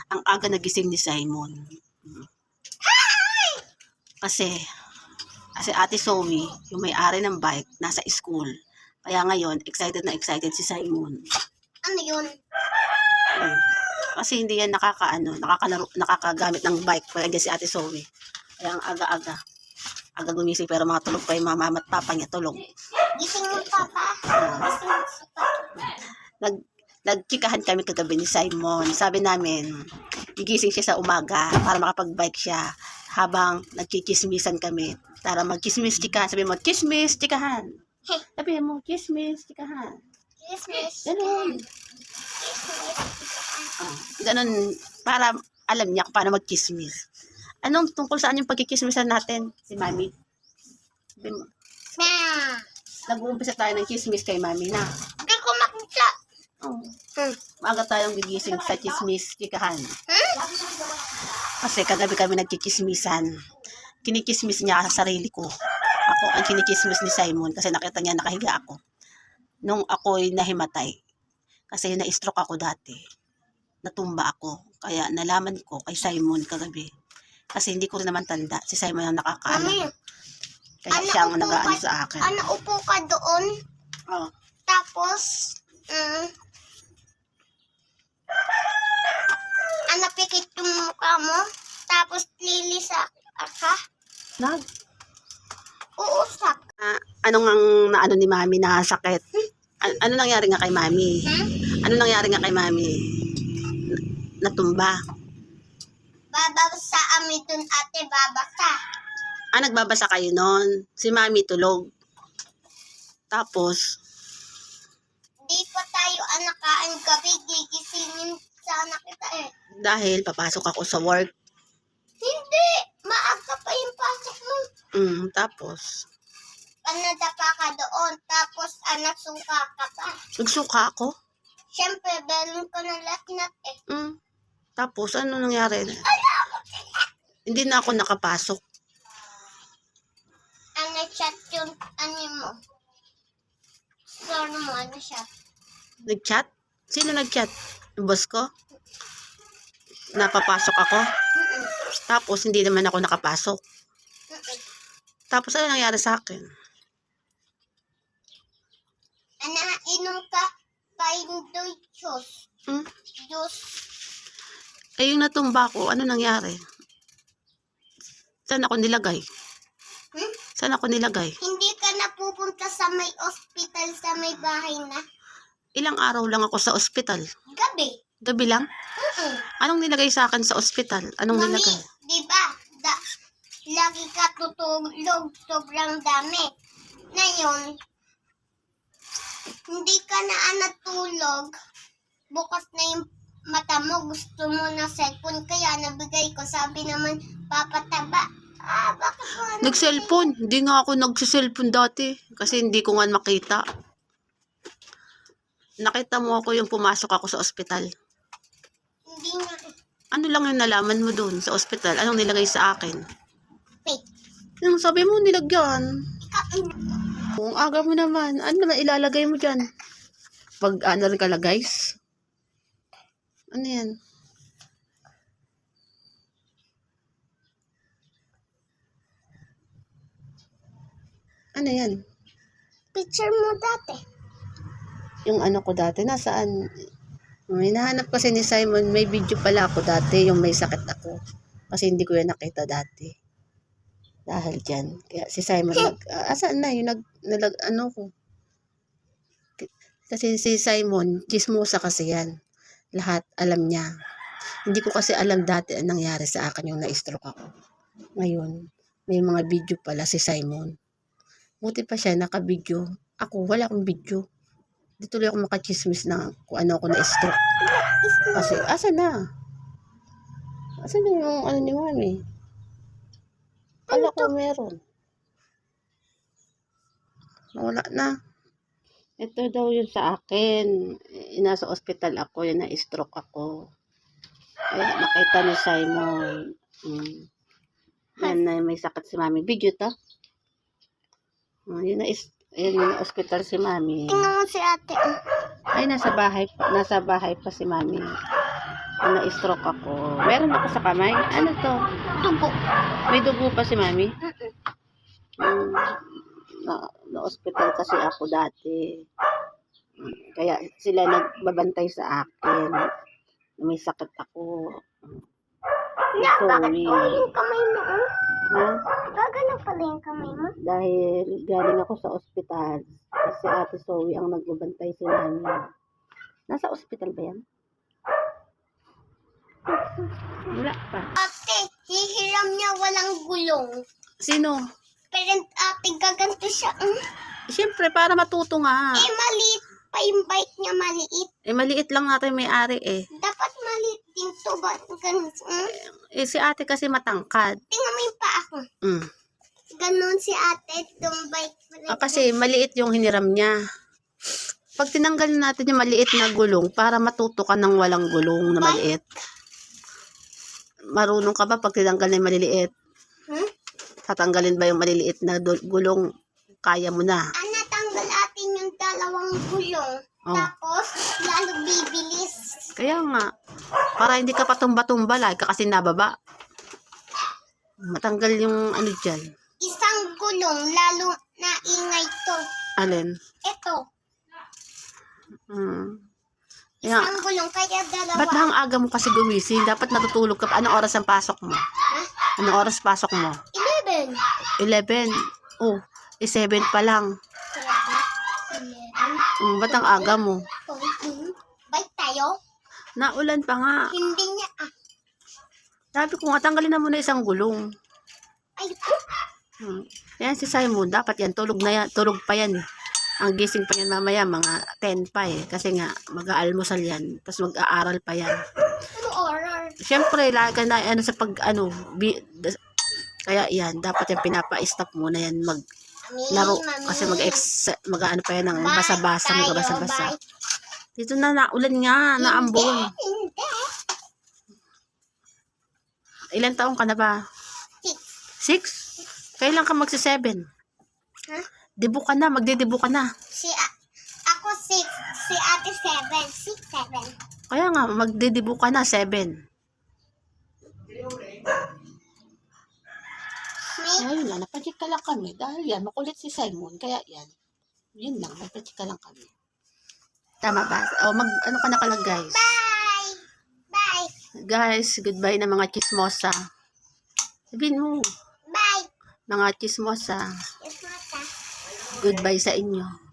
ang aga nagising ni Simon. Kasi Ate Zoe, yung may-ari ng bike, nasa school. Kaya ngayon, excited na excited si Simon. Ano yun? Kasi hindi yan nakakagamit ng bike. Kaya si Ate Zoe. Kaya ang aga-aga. Aga gumising pero mga tulog pa yung mama at papa niya tulog. Gising mo, Papa. Gising mo, Papa. Nagchikahan kami kagabi ni Simon. Sabi namin, gigising siya sa umaga para makapag-bike siya habang nagkikismisan kami. Para mag-kismis, chikahan. Sabi mo, kismis, chikahan. Sabi mo, kismis, chikahan. Kismis. Ganun. Ganun, para alam niya kung paano mag-kismis. Anong tungkol saan yung pagkikismisan natin? Si Mami. Sabi mo, nag-uumpisa tayo ng kismis kay Mami na. Hindi ko makita. Oh. Maaga tayong gigising sa chismis, chikahan. Kasi kagabi kami nagkikismisan. Kinikismis niya sa sarili ko. Ako ang kinikismis ni Simon kasi nakita niya nakahiga ako. Nung ako'y nahimatay. Kasi na-stroke ako dati. Natumba ako. Kaya nalaman ko kay Simon kagabi. Kasi hindi ko rin naman tanda. Si Simon ang nakakaalam. Kaya siya ang nag-aano sa akin. Upo ka doon. Oh. Tapos, pikit yung mukha mo. Tapos, lilisak ka. Uusak. Ano naano ni Mami na sakit? Ano nangyari nga kay Mami? Ano nangyari nga kay Mami? Natumba. Babasa amin dun, ate, babasa. Nagbabasa kayo nun. Si Mami tulog. Tapos, di pa tayo anakaan gabi, gigisingin sana kita eh. Dahil papasok ako sa work. Hindi, maaga pa yung pasok mo. Tapos, Nadapa ka doon, tapos nagsuka ka pa. nagsuka ako? Siyempre, balon ko na latnat eh. Tapos, ano nangyari? Hindi na ako nakapasok. Chat yung mo. Sorry mo, siya. Nag-chat? Sino nag-chat? Yung boss ko? Napapasok ako? Tapos, hindi naman ako nakapasok. Tapos, ano nangyari sa akin? Inom ka, paindoy juice. Juice. Yung natumba ko, ano nangyari? Saan ako nilagay? Saan ako nilagay? Hindi ka na pupunta sa may ospital sa may bahay na? Ilang araw lang ako sa ospital. Gabi. Gabi lang? Anong nilagay sa akin sa ospital? Anong Mami, nilagay? diba? Lagi ka tutulog, sobrang dami. Ngayon, hindi ka na natulog. Bukas na yung mata mo, gusto mo na cellphone, kaya nabigay ko. Sabi naman, papataba. Bakit mo Nag-cellphone? Hindi nga ako nag-cellphone dati. Kasi hindi ko nga makita. Nakita mo ako yung pumasok ako sa ospital. Hindi nga. Ano lang yung nalaman mo dun sa ospital? Anong nilagay sa akin? Wait. Yung sabi mo nilagyan. Kung aga mo naman, ano naman ilalagay mo dyan? Pag ano rin kala guys? Ano yan? Ano yan? Picture mo dati. Yung ano ko dati, nasaan? May nahanap kasi ni Simon, may video pala ako dati, yung may sakit ako. Kasi hindi ko yan nakita dati. Dahil dyan. Kaya si Simon, asaan na yung ano ko? Kasi si Simon, chismosa kasi yan. Lahat alam niya. Hindi ko kasi alam dati ang nangyari sa akin yung na-stroke ako. Ngayon, may mga video pala si Simon. Buti pa siya, naka-video. Ako, wala akong video. Di tuloy ako makachismis na kung ano ako na-stroke. Kasi, asan na? Asan na yung ano ni Mami? Kala ko meron. Wala na. Ito daw yun sa akin. Nasa ospital ako, yun na-stroke ako. Ay, nakita ni Simon. Yan na may sakit si Mami. Video to? Yun yung ospital si Mami. Tingnan mo si ate. Ay, nasa bahay pa si Mami. na-stroke ako. Meron ako sa kamay. Ano to? Dugo. May dugo pa si mami? Na-hospital kasi ako dati. Kaya sila nagbabantay sa akin. May sakit ako. Bakit Sorry. pala yung kamay mo? Ha? Gagano pala yung kamay mo? Dahil galing ako sa ospital. Kasi Ate Zoe ang nagbabantay sa namin. Nasa ospital ba yan? Wala pa. Ate, hihiram niya walang gulong. Sino? Pero ate, gaganto siya. Siyempre, para matuto nga. Eh, maliit pa yung bike niya, maliit. Eh, maliit lang natin may-ari eh. Dapat maliit din to ba? Ganun. Eh, si ate kasi matangkad. Tingnan mo yung paa ko. Mm. Ganun si ate, itong bike. Kasi maliit yung hiniram niya. Pag tinanggal natin yung maliit na gulong, para matuto ka ng walang gulong na maliit. Marunong ka ba pag tinanggal na yung maliliit? Tatanggalin ba yung maliliit na gulong? Kaya mo na. Natanggal atin yung dalawang gulong. Oh. Tapos, lalo bibilis. Kaya nga, para hindi ka patumba-tumba, lagi ka kasi nababa. Matanggal yung ano dyan. Isang gulong, lalo na ingay to. Alin? Ito, Kaya, isang gulong, kaya dalawa. ba't ba ang aga mo kasi gumising? Dapat natutulog ka pa. Anong oras ang pasok mo? Anong oras pasok mo? 11. 11. Oh, 7 pa lang. 11. Ba't ang aga mo? 14. Bike tayo? Naulan pa nga. Hindi niya, Sabi ko nga, tanggalin na muna isang gulong. ay, Yan si Simon, dapat yan, tulog na yan, tulog pa yan eh. Ang gising pa yan mamaya, mga 10 pa eh. Kasi nga, mag-aalmusal yan. Tapos mag-aaral pa yan. ano oras? Siyempre, lagi ka na ano, sa kaya yan, dapat yung pinapa-stop muna yan maglaro. Kasi mag-ano pa yan ng basa-basa, mag-basa-basa. Dito na naulan nga, naambon. Hindi. Ilan taong ka na ba? 6? Kailan ka magsi-7? Huh? Dibu ka na, magdidibu ka na. Ako 6, si ate 7. 6, 7. Kaya nga, magdidibu ka na, 7. Ayun lang, napacheck ka lang kami. Dahil yan, makulit si Simon. Kaya yan. Yun lang, napacheck ka lang kami. Tama ba? O, ano ka na pala, guys? Bye! Bye! Guys, goodbye na mga chismosa. Sabihin mo, Bye! mga chismosa. Yes, mata. Goodbye sa inyo.